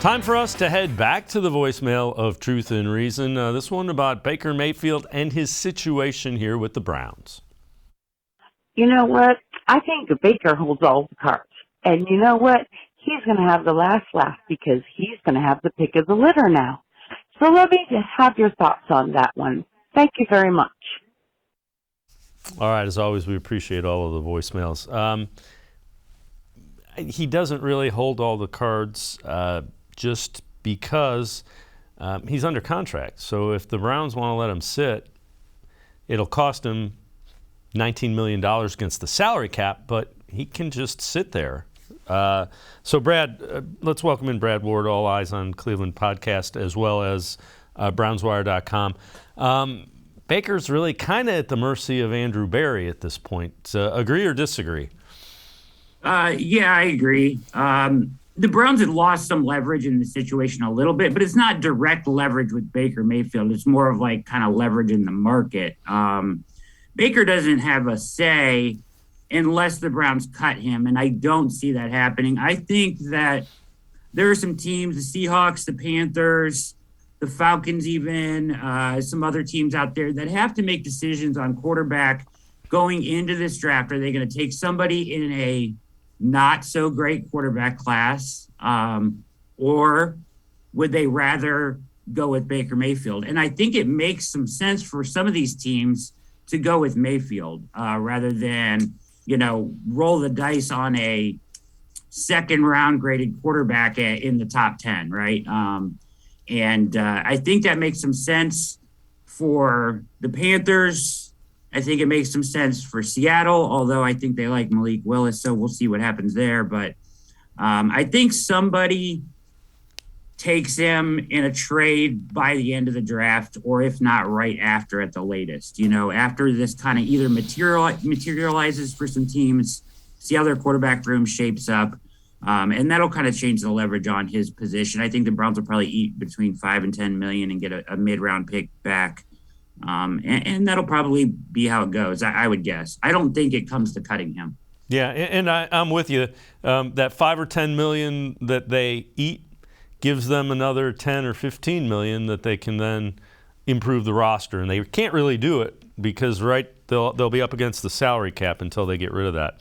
Time for us to head back to the voicemail of Truth and Reason. This one about Baker Mayfield and his situation here with the Browns. You know what? I think Baker holds all the cards. And you know what? He's going to have the last laugh because he's going to have the pick of the litter now. So let me have your thoughts on that one. Thank you very much. All right, as always, we appreciate all of the voicemails. He doesn't really hold all the cards just because he's under contract. So if the Browns want to let him sit, it'll cost him $19 million against the salary cap, but he can just sit there. So Brad, let's welcome in Brad Ward, All Eyes on Cleveland podcast, as well as Brownswire.com. Baker's really kind of at the mercy of Andrew Berry at this point. Agree or disagree? Yeah, I agree. The Browns had lost some leverage in the situation a little bit, but it's not direct leverage with Baker Mayfield. It's more of like kind of leverage in the market. Baker doesn't have a say unless the Browns cut him, and I don't see that happening. I think that there are some teams, the Seahawks, the Panthers, the Falcons even, some other teams out there that have to make decisions on quarterback going into this draft. Are they going to take somebody in a not so great quarterback class, or would they rather go with Baker Mayfield? And I think it makes some sense for some of these teams to go with Mayfield rather than, roll the dice on a second round graded quarterback in the top 10, right? And I think that makes some sense for the Panthers. I think it makes some sense for Seattle, although I think they like Malik Willis, so we'll see what happens there. But I think somebody takes him in a trade by the end of the draft, or if not right after at the latest. After this kind of either materializes for some teams, see how their quarterback room shapes up, and that'll kind of change the leverage on his position. I think the Browns will probably eat between $5 and $10 million and get a mid-round pick back. And that'll probably be how it goes, I would guess. I don't think it comes to cutting him. Yeah, and I'm with you. That $5 or $10 million that they eat gives them another $10 or $15 million that they can then improve the roster. And they can't really do it because, they'll be up against the salary cap until they get rid of that.